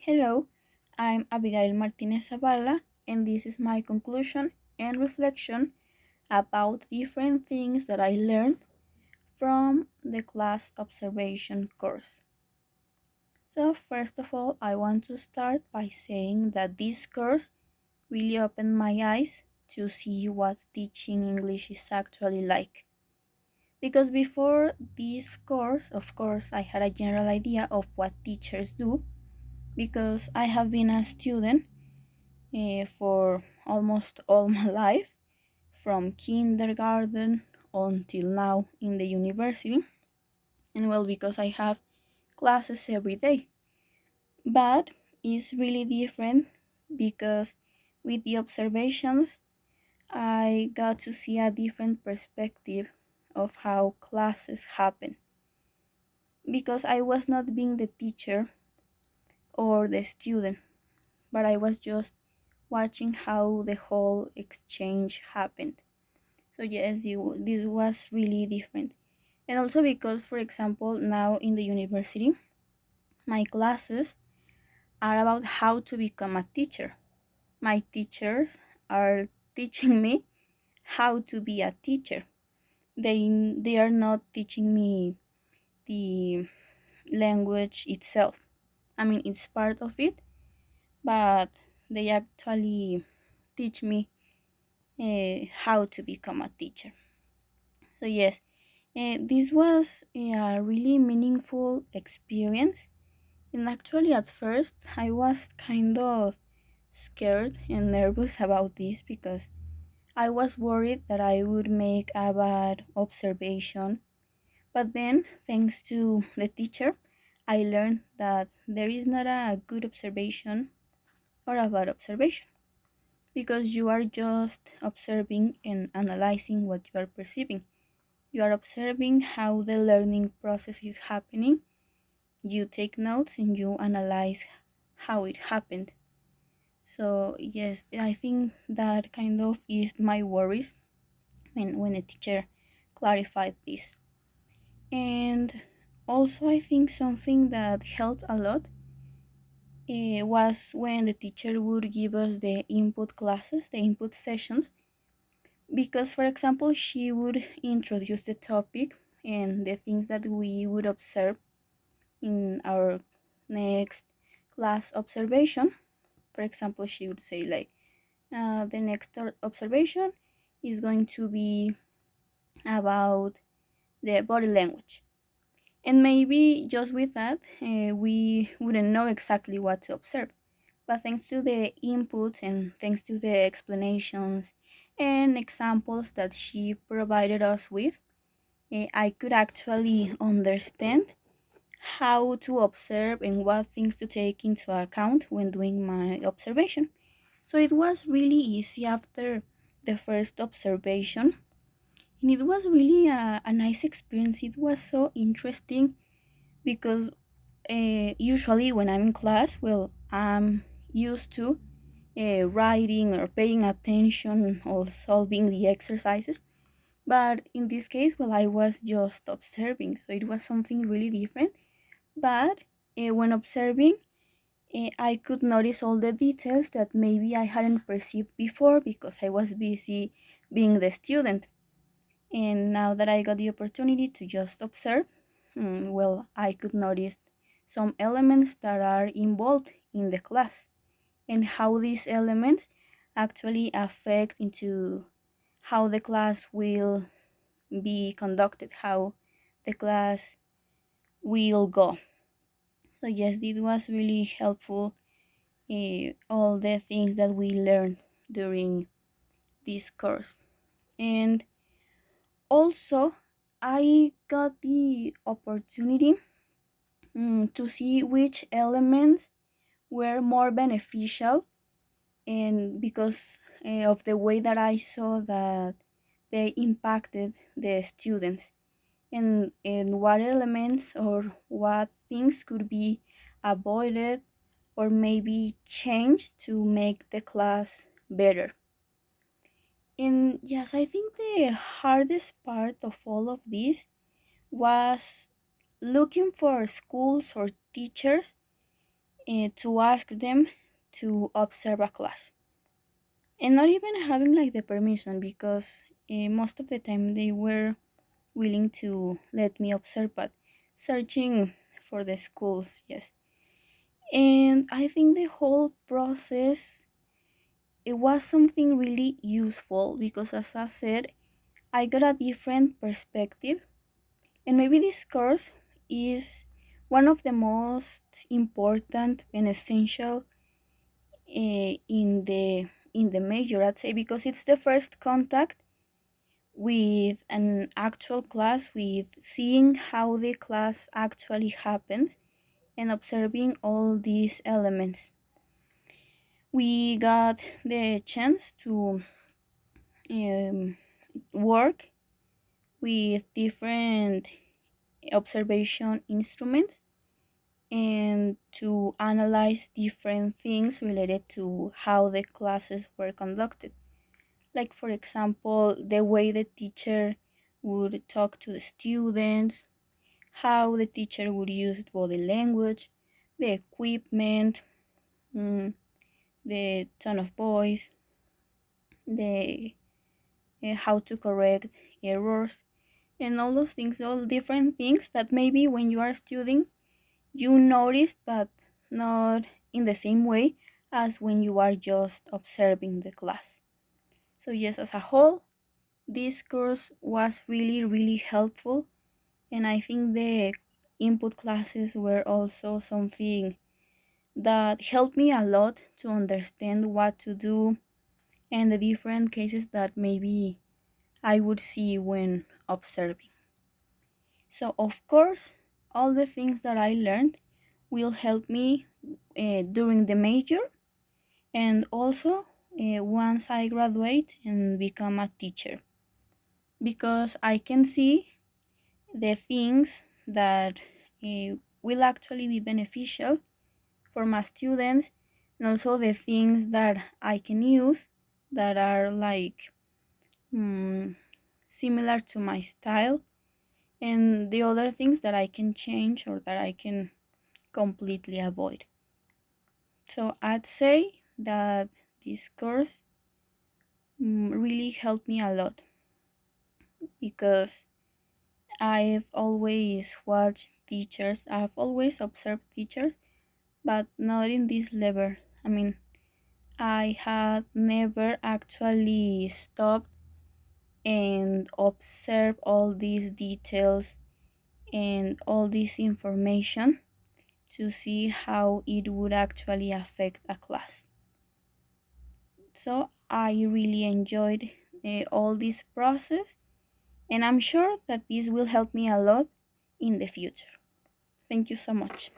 Hello, I'm Abigail Martinez Zavala, and this is my conclusion and reflection about different things that I learned from the class observation course. So, first of all, I want to start by saying that this course really opened my eyes to see what teaching English is actually like. Because before this course, of course, I had a general idea of what teachers do because I have been a student for almost all my life, from kindergarten until now in the university, and well, because I have classes every day. But it's really different because with the observations, I got to see a different perspective of how classes happen. Because I was not being the teacher or the student, but I was just watching how the whole exchange happened. So yes, this was really different. And also because, for example, now in the university, my classes are about how to become a teacher. My teachers are teaching me how to be a teacher. They are not teaching me the language itself. I mean, it's part of it, but they actually teach me how to become a teacher. So yes, this was a really meaningful experience. And actually, at first, I was kind of scared and nervous about this because I was worried that I would make a bad observation. But then, thanks to the teacher, I learned that there is not a good observation or a bad observation because you are just observing and analyzing what you are perceiving. You are observing how the learning process is happening. You take notes and you analyze how it happened. So yes, I think that kind of eased my worries when a teacher clarified this. And also I think something that helped a lot was when the teacher would give us the input classes, the input sessions, because for example she would introduce the topic and the things that we would observe in our next class observation. For example, she would say like the next observation is going to be about the body language, and maybe just with that we wouldn't know exactly what to observe, but thanks to the inputs and thanks to the explanations and examples that she provided us with, I could actually understand how to observe and what things to take into account when doing my observation. So it was really easy after the first observation, and it was really a nice experience. It was so interesting because usually when I'm in class, well, I'm used to writing or paying attention or solving the exercises. But in this case, well, I was just observing, so it was something really different. But when observing, I could notice all the details that maybe I hadn't perceived before because I was busy being the student. And now that I got the opportunity to just observe, well, I could notice some elements that are involved in the class and how these elements actually affect into how the class will be conducted, how the class will go. So yes, it was really helpful, all the things that we learned during this course. And also, I got the opportunity to see which elements were more beneficial, and because of the way that I saw that they impacted the students, and what elements or what things could be avoided or maybe changed to make the class better. And yes, I think the hardest part of all of this was looking for schools or teachers to ask them to observe a class, and not even having like the permission, because most of the time they were willing to let me observe, but searching for the schools, yes. And I think the whole process, it was something really useful, because as I said, I got a different perspective. And maybe this course is one of the most important and essential in the major, I'd say, because it's the first contact with an actual class, with seeing how the class actually happens and observing all these elements. We got the chance to um, work with different observation instruments and to analyze different things related to how the classes were conducted. Like, for example, the way the teacher would talk to the students, how the teacher would use body language, the equipment, mm, the tone of voice, the how to correct errors, and all those things, all different things that maybe when you are studying you noticed, but not in the same way as when you are just observing the class. So yes, as a whole, this course was really, really helpful, and I think the input classes were also something that helped me a lot to understand what to do and the different cases that maybe I would see when observing. So, of course, all the things that I learned will help me during the major, and also once I graduate and become a teacher, because I can see the things that will actually be beneficial for my students, and also the things that I can use that are like mm, similar to my style, and the other things that I can change or that I can completely avoid. So I'd say that this course really helped me a lot, because I've always watched teachers, I've always observed teachers, but not in this level. I mean, I had never actually stopped and observed all these details and all this information to see how it would actually affect a class. So I really enjoyed all this process, and I'm sure that this will help me a lot in the future. Thank you so much.